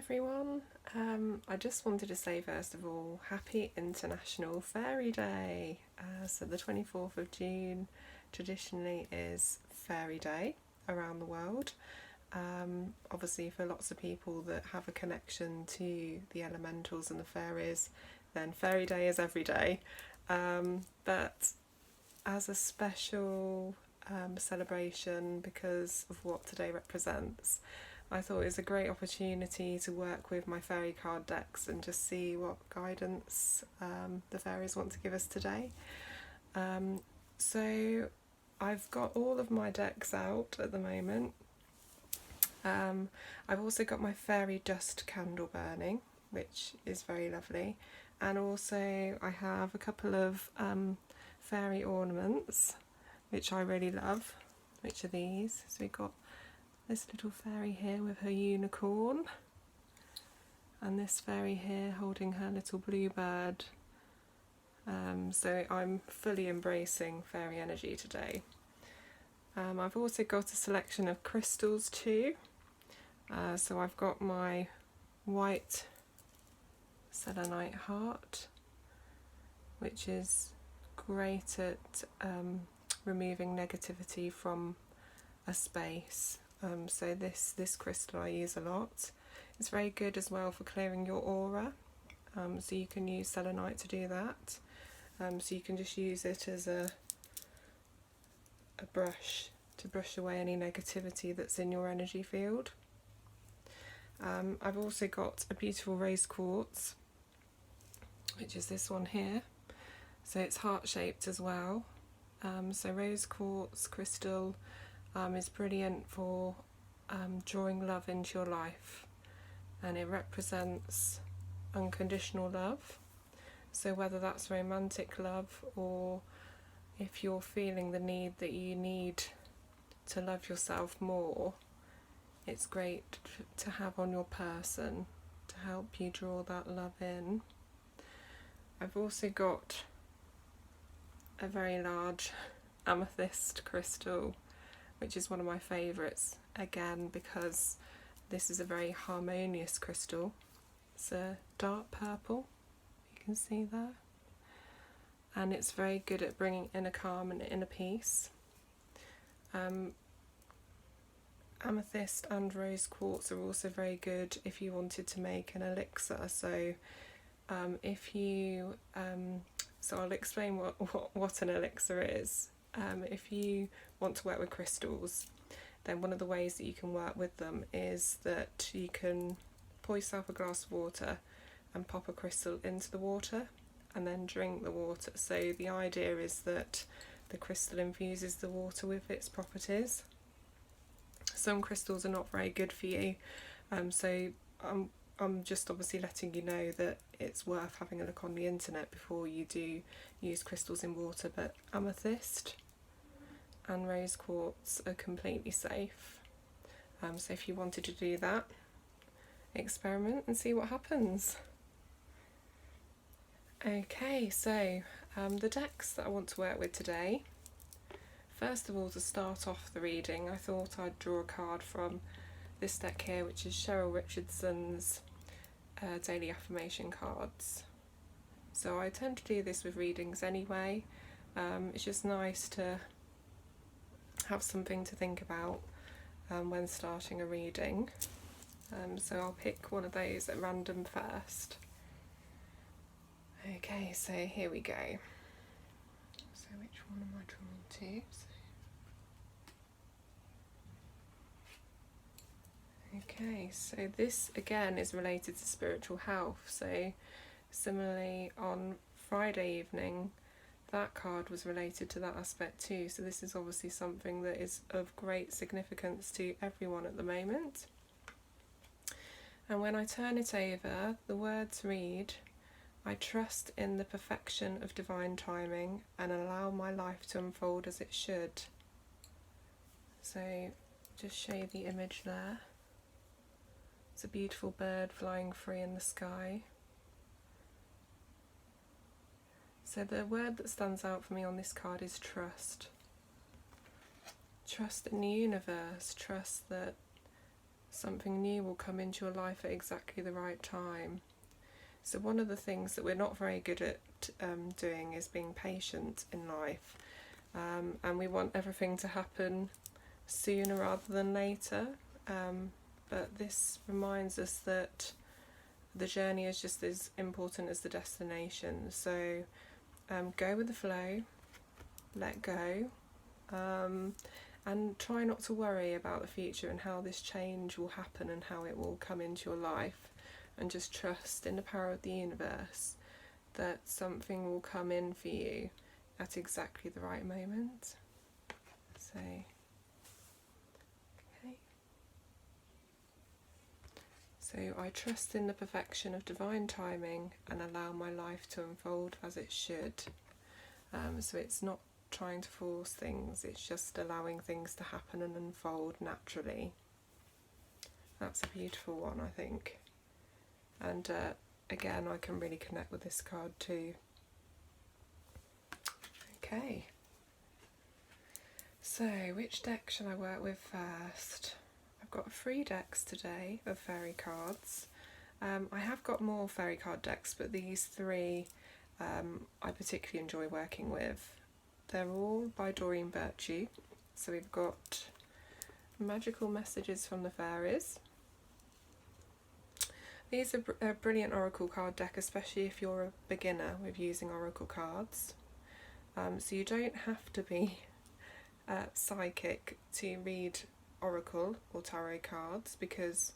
everyone. I just wanted to say first of all, happy International Fairy Day. So the 24th of June traditionally is Fairy Day around the world. Obviously for lots of people that have a connection to the elementals and the fairies, then Fairy Day is every day. But as a special celebration because of what today represents, I thought it was a great opportunity to work with my fairy card decks and just see what guidance the fairies want to give us today. So I've got all of my decks out at the moment. I've also got my fairy dust candle burning, which is very lovely, and also I have a couple of fairy ornaments which I really love, which are these. So we've got this little fairy here with her unicorn, and this fairy here holding her little bluebird. So I'm fully embracing fairy energy today. I've also got a selection of crystals too. So I've got my white selenite heart, which is great at removing negativity from a space. So this crystal I use a lot. It's very good as well for clearing your aura. So you can use selenite to do that. So you can just use it as a brush to brush away any negativity that's in your energy field. I've also got a beautiful rose quartz, which is this one here. So it's heart-shaped as well. So rose quartz crystal is brilliant for drawing love into your life, and it represents unconditional love. So whether that's romantic love, or if you're feeling the need that you need to love yourself more, it's great to have on your person to help you draw that love in. I've also got a very large amethyst crystal, which is one of my favourites, again because this is a very harmonious crystal. It's a dark purple, you can see there, and it's very good at bringing inner calm and inner peace. Amethyst and rose quartz are also very good if you wanted to make an elixir. So so I'll explain what an elixir is. If you want to work with crystals, then one of the ways that you can work with them is that you can pour yourself a glass of water and pop a crystal into the water and then drink the water. So the idea is that the crystal infuses the water with its properties. Some crystals are not very good for you, so I'm just obviously letting you know that it's worth having a look on the internet before you do use crystals in water. But amethyst and rose quartz are completely safe. So if you wanted to do that, experiment and see what happens. Okay, so the decks that I want to work with today. First of all, to start off the reading, I thought I'd draw a card from this deck here, which is Cheryl Richardson's daily affirmation cards. So I tend to do this with readings anyway. It's just nice to have something to think about when starting a reading. So I'll pick one of those at random first. Okay, so here we go. So which one am I drawn to? Okay, so this again is related to spiritual health. So similarly on Friday evening, that card was related to that aspect too. So this is obviously something that is of great significance to everyone at the moment. And when I turn it over, the words read, "I trust in the perfection of divine timing and allow my life to unfold as it should." So just show you the image there. It's a beautiful bird flying free in the sky. So the word that stands out for me on this card is trust. Trust in the universe, trust that Something new will come into your life at exactly the right time. So one of the things that we're not very good at doing is being patient in life, and we want everything to happen sooner rather than later, but this reminds us that the journey is just as important as the destination. So go with the flow, let go, and try not to worry about the future and how this change will happen and how it will come into your life, and just trust in the power of the universe that something will come in for you at exactly the right moment. So, okay. So I trust in the perfection of divine timing and allow my life to unfold as it should. So it's not trying to force things, it's just allowing things to happen and unfold naturally. That's a beautiful one, I think. And again, I can really connect with this card too. Okay. So, which deck shall I work with first? I've got 3 decks today of fairy cards. I have got more fairy card decks, but these 3 I particularly enjoy working with. They're all by Doreen Virtue. So we've got magical messages from the fairies. These are a brilliant oracle card deck, especially if you're a beginner with using oracle cards. So you don't have to be psychic to read oracle or tarot cards, because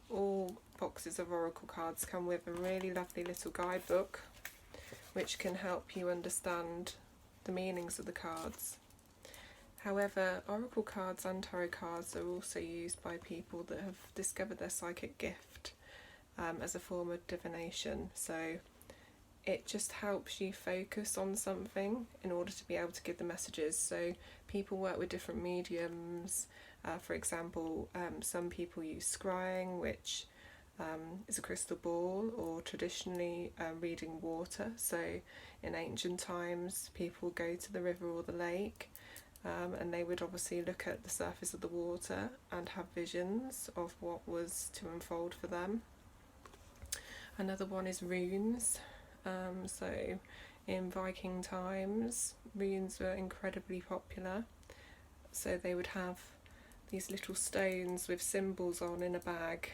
all boxes of oracle cards come with a really lovely little guidebook which can help you understand the meanings of the cards. However, oracle cards and tarot cards are also used by people that have discovered their psychic gift as a form of divination. So it just helps you focus on something in order to be able to give the messages. So people work with different mediums. For example, some people use scrying, which is a crystal ball, or traditionally reading water. So in ancient times, people would go to the river or the lake, and they would obviously look at the surface of the water and have visions of what was to unfold for them. Another one is runes. So in Viking times, runes were incredibly popular. So they would have these little stones with symbols on in a bag,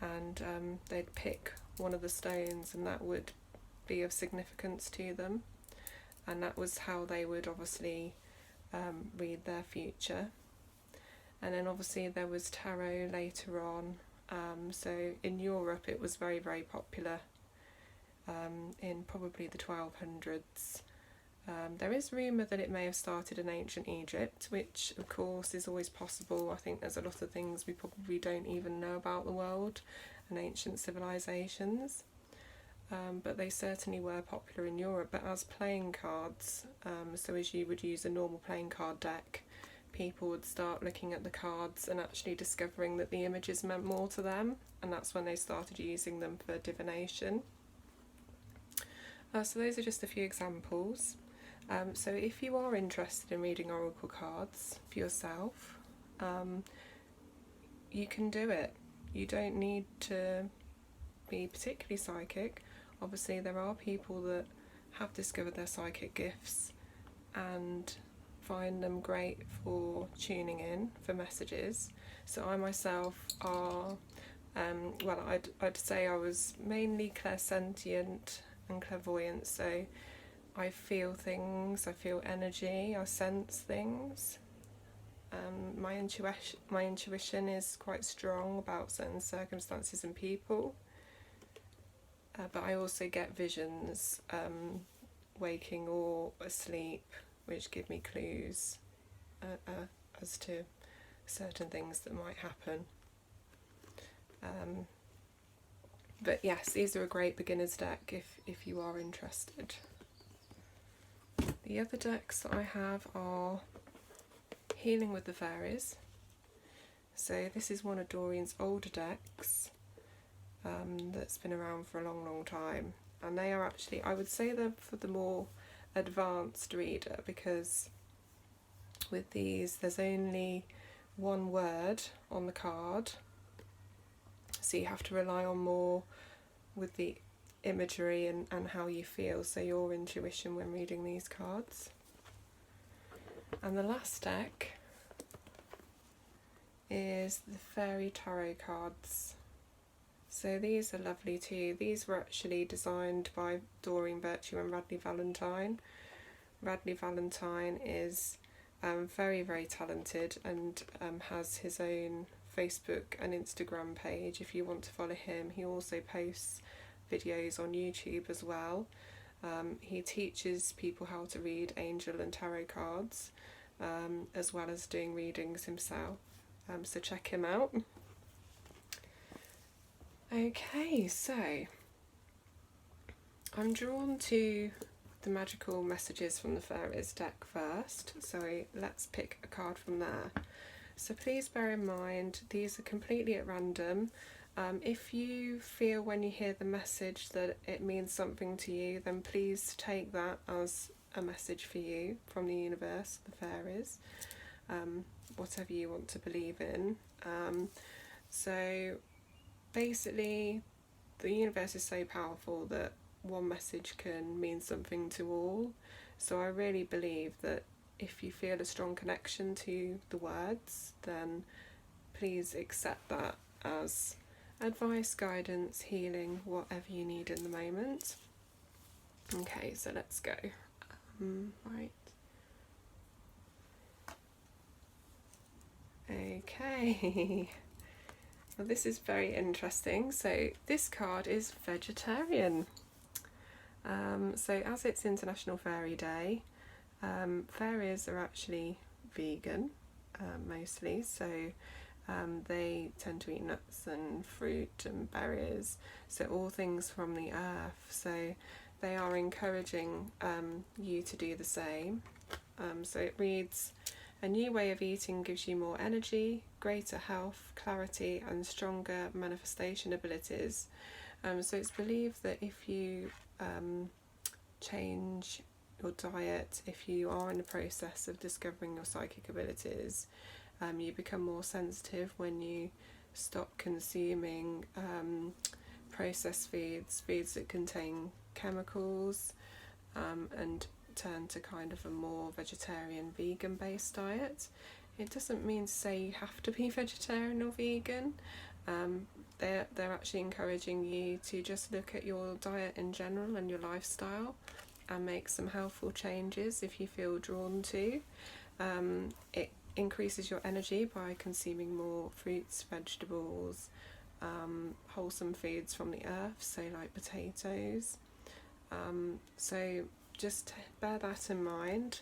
and they'd pick one of the stones and that would be of significance to them, and that was how they would obviously read their future. And then obviously there was tarot later on. So in Europe it was very, very popular in probably the 1200s. There is rumour that it may have started in ancient Egypt, which of course is always possible. I think there's a lot of things we probably don't even know about the world and ancient civilisations, but they certainly were popular in Europe. But as playing cards, so as you would use a normal playing card deck, people would start looking at the cards and actually discovering that the images meant more to them, and that's when they started using them for divination. So those are just a few examples. So if you are interested in reading oracle cards for yourself, you can do it. You don't need to be particularly psychic. Obviously there are people that have discovered their psychic gifts and find them great for tuning in for messages. So I myself are, well, I'd say I was mainly clairsentient and clairvoyant, so I feel things, I feel energy, I sense things. My intuition is quite strong about certain circumstances and people, but I also get visions, waking or asleep, which give me clues as to certain things that might happen. But yes, these are a great beginner's deck if you are interested. The other decks that I have are Healing with the Fairies. So this is one of Doreen's older decks that's been around for a long, long time. And they are actually, I would say they're for the more advanced reader, because with these there's only one word on the card, so you have to rely on more with the imagery and how you feel, so your intuition when reading these cards. And the last deck is the Fairy Tarot cards. So these are lovely too. These were actually designed by Doreen Virtue and Radley Valentine. Radley Valentine is very, very talented and has his own Facebook and Instagram page if you want to follow him. He also posts videos on YouTube as well. He teaches people how to read angel and tarot cards, as well as doing readings himself. So check him out. Okay, so I'm drawn to the magical messages from the fairies deck first, so let's pick a card from there. So please bear in mind these are completely at random. If you feel when you hear the message that it means something to you, then please take that as a message for you from the universe, the fairies, whatever you want to believe in. So basically the universe is so powerful that one message can mean something to all. So I really believe that if you feel a strong connection to the words, then please accept that as advice, guidance, healing, whatever you need in the moment. Okay, so let's go. Right. Okay. Well, this is very interesting. So this card is vegetarian. So as it's International Fairy Day, fairies are actually vegan, mostly. So they tend to eat nuts and fruit and berries, so all things from the earth. So they are encouraging you to do the same. So it reads, a new way of eating gives you more energy, greater health, clarity and stronger manifestation abilities. So it's believed that if you change your diet, if you are in the process of discovering your psychic abilities, you become more sensitive when you stop consuming processed foods that contain chemicals, and turn to kind of a more vegetarian, vegan based diet. It doesn't mean to say you have to be vegetarian or vegan. They're actually encouraging you to just look at your diet in general and your lifestyle and make some healthful changes if you feel drawn to. It increases your energy by consuming more fruits, vegetables, wholesome foods from the earth, so like potatoes. So just bear that in mind.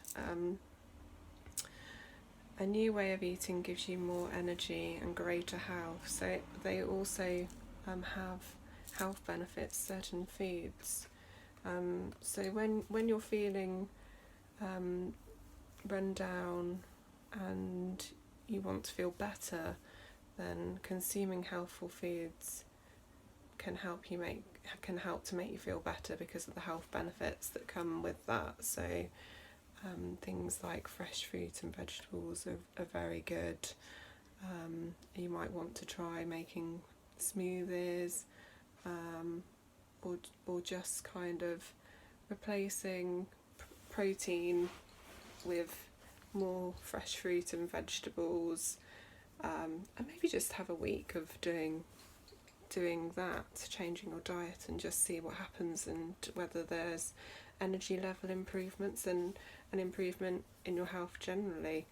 A new way of eating gives you more energy and greater health. So they also have health benefits, certain foods. So when you're feeling run down and you want to feel better, then consuming healthful foods can help to make you feel better because of the health benefits that come with that. So things like fresh fruit and vegetables are very good. You might want to try making smoothies, or just kind of replacing protein with more fresh fruit and vegetables, and maybe just have a week of doing that, changing your diet, and just see what happens and whether there's energy level improvements and an improvement in your health generally.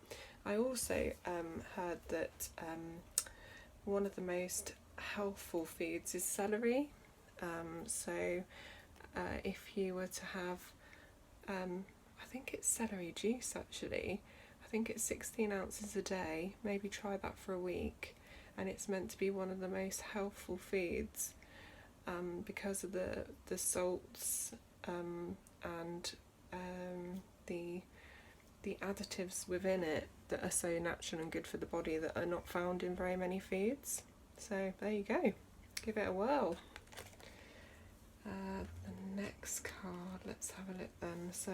I also heard that one of the most healthful foods is celery. So if you were to have, I think it's celery juice actually, I think it's 16 ounces a day, maybe try that for a week, and it's meant to be one of the most healthful foods because of the salts and the additives within it that are so natural and good for the body that are not found in very many foods. So there you go, give it a whirl. The next card, let's have a look then. So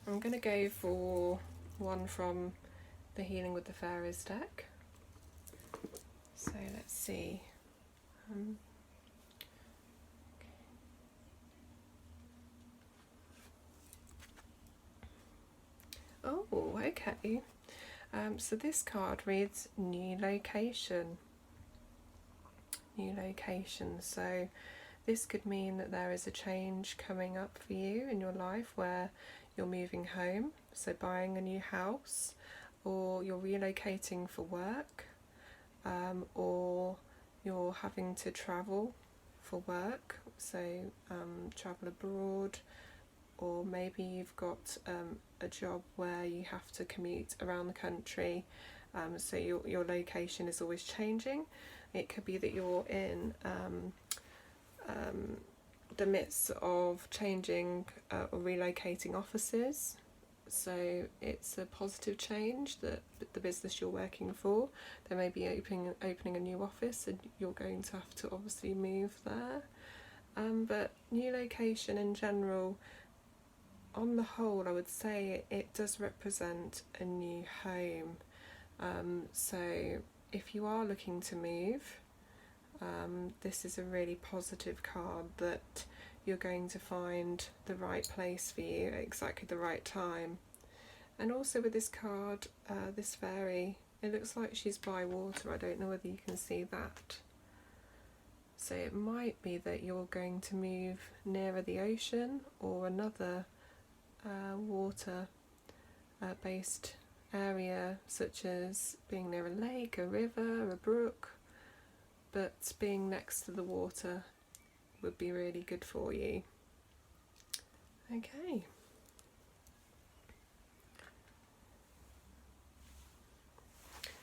I'm going to go for one from the Healing with the Fairies deck. So let's see. Oh, okay. So this card reads new location. New location. So this could mean that there is a change coming up for you in your life where you're moving home, so buying a new house, or you're relocating for work, or you're having to travel for work, so travel abroad, or maybe you've got a job where you have to commute around the country, so your location is always changing. It could be that you're in the midst of changing or relocating offices, so it's a positive change that the business you're working for, they may be opening a new office and you're going to have to obviously move there. But new location in general, on the whole, I would say it does represent a new home. So if you are looking to move, this is a really positive card that you're going to find the right place for you at exactly the right time. And also with this card, this fairy, it looks like she's by water. I don't know whether you can see that. So it might be that you're going to move nearer the ocean or another water based area, such as being near a lake, a river, a brook, but being next to the water would be really good for you. Okay.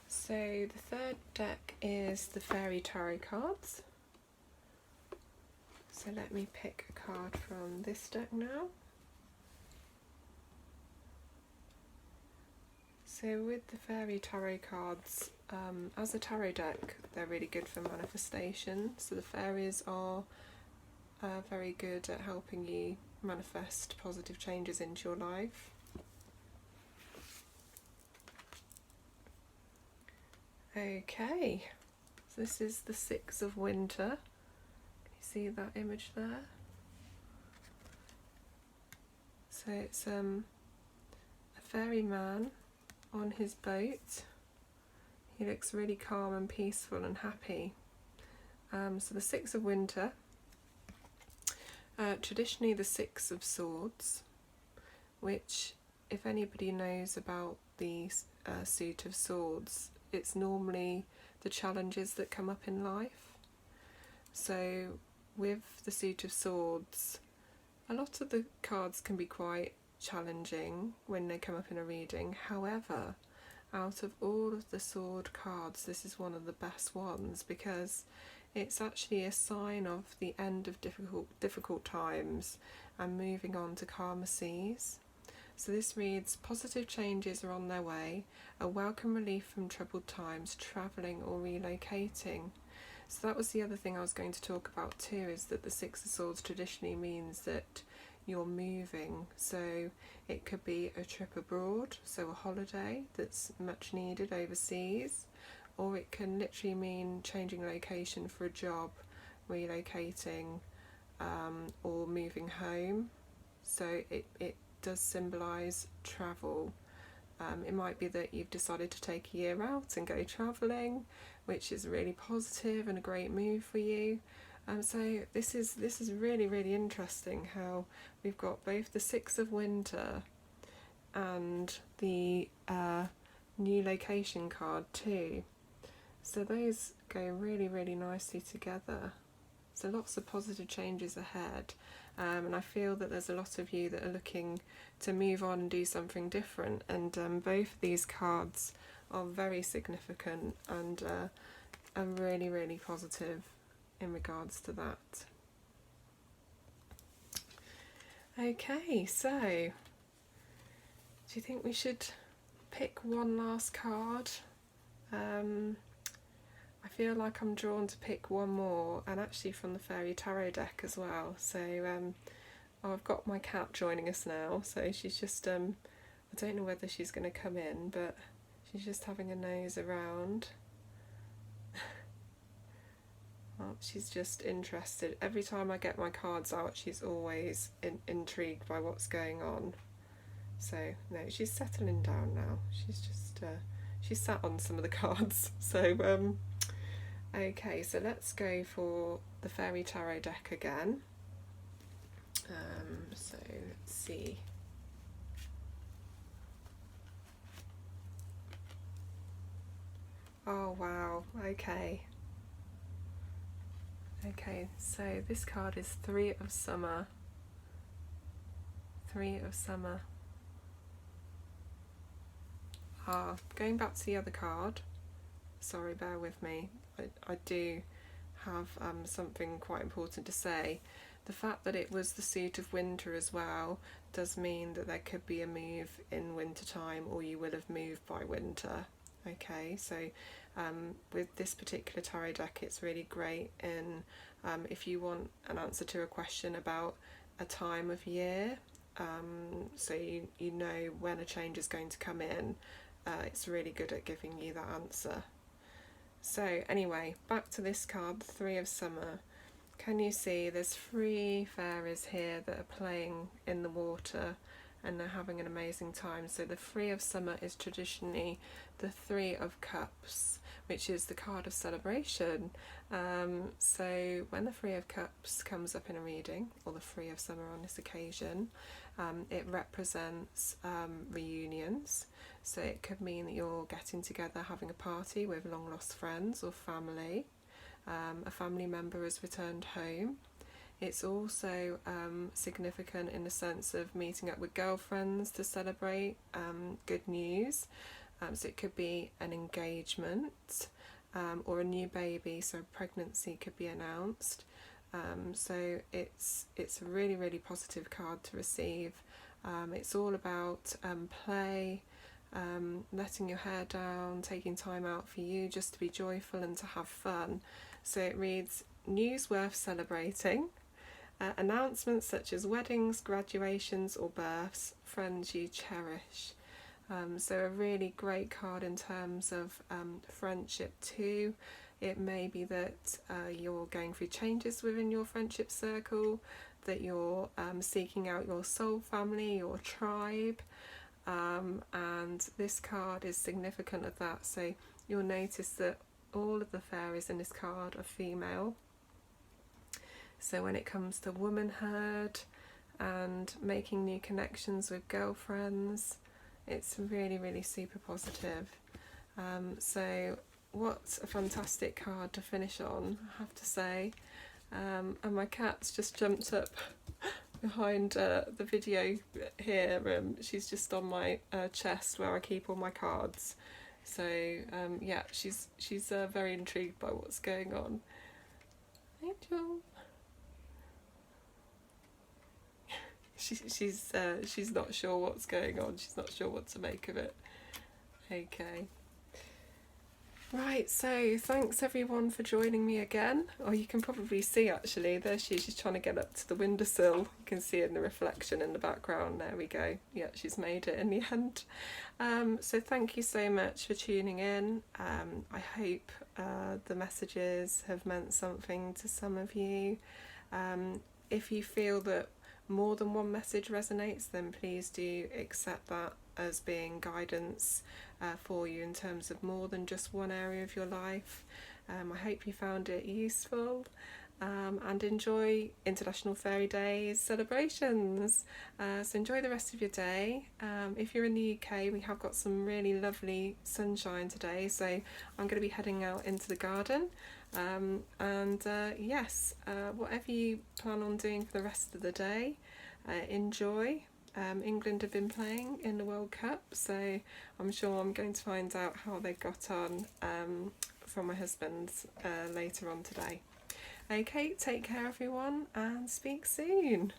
So the third deck is the Fairy Tarot cards. So let me pick a card from this deck now. So with the Fairy Tarot cards, as a tarot deck, they're really good for manifestation. So the fairies are very good at helping you manifest positive changes into your life. Okay, so this is the Six of Winter. Can you see that image there? So it's a fairy man on his boat. He looks really calm and peaceful and happy. So the Six of Winter, traditionally the Six of Swords, which, if anybody knows about the suit of swords, it's normally the challenges that come up in life. So with the suit of swords, a lot of the cards can be quite challenging when they come up in a reading. However, out of all of the sword cards, this is one of the best ones because it's actually a sign of the end of difficult times and moving on to calmer seas. So this reads, positive changes are on their way, a welcome relief from troubled times, travelling or relocating. So that was the other thing I was going to talk about too, is that the Six of Swords traditionally means that you're moving. So it could be a trip abroad, so a holiday that's much needed overseas, or it can literally mean changing location for a job, relocating, or moving home. So it does symbolise travel. It might be that you've decided to take a year out and go travelling, which is really positive and a great move for you. So this is really, really interesting how we've got both the Six of Winter and the new location card too. So those go really, really nicely together. So lots of positive changes ahead. And I feel that there's a lot of you that are looking to move on and do something different, and both of these cards are very significant and are really, really positive in regards to that. Okay, so do you think we should pick one last card? I feel like I'm drawn to pick one more, and actually from the Fairy Tarot deck as well. So I've got my cat joining us now, so she's just, I don't know whether she's going to come in, but she's just having a nose around. Oh, she's just interested. Every time I get my cards out, she's always intrigued by what's going on. So, no, she's settling down now. She's just, she's sat on some of the cards. So, okay, so let's go for the Fairy Tarot deck again. So, let's see. Oh, wow, okay. Okay, so this card is Three of Summer. Three of Summer. Going back to the other card. Sorry, bear with me. I do have something quite important to say. The fact that it was the suit of winter as well does mean that there could be a move in winter time, or you will have moved by winter. Okay, so with this particular tarot deck, it's really great in if you want an answer to a question about a time of year, so you know when a change is going to come in. It's really good at giving you that answer. So anyway, back to this card, the Three of Summer. Can you see there's three fairies here that are playing in the water and they're having an amazing time. So the Three of Summer is traditionally the Three of Cups, which is the card of celebration. So when the Three of Cups comes up in a reading, or the Three of Summer on this occasion, it represents reunions. So it could mean that you're getting together, having a party with long lost friends or family. A family member has returned home. It's also significant in the sense of meeting up with girlfriends to celebrate good news. So it could be an engagement or a new baby, so pregnancy could be announced. So it's a really, really positive card to receive. It's all about play, letting your hair down, taking time out for you just to be joyful and to have fun. So it reads, news worth celebrating, announcements such as weddings, graduations or births, friends you cherish. So a really great card in terms of friendship too. It may be that you're going through changes within your friendship circle, that you're seeking out your soul family, your tribe, and this card is significant of that. So you'll notice that all of the fairies in this card are female. So when it comes to womanhood and making new connections with girlfriends, it's really, really super positive. So what a fantastic card to finish on, I have to say. And my cat's just jumped up behind the video here. She's just on my chest where I keep all my cards. So yeah, she's very intrigued by what's going on. Angel. She's not sure what's going on. She's not sure what to make of it. Okay. Right, so thanks everyone for joining me again. Oh, you can probably see actually, there she is, she's trying to get up to the windowsill. You can see in the reflection in the background, there we go. Yeah, she's made it in the end. So thank you so much for tuning in. I hope the messages have meant something to some of you. If you feel that more than one message resonates, then please do accept that as being guidance for you in terms of more than just one area of your life. I hope you found it useful and enjoy International Fairy Days celebrations. So enjoy the rest of your day. If you're in the UK, we have got some really lovely sunshine today, so I'm going to be heading out into the garden. Yes, whatever you plan on doing for the rest of the day, enjoy. England have been playing in the World Cup, so I'm sure I'm going to find out how they got on from my husband later on today. Okay, take care everyone and speak soon.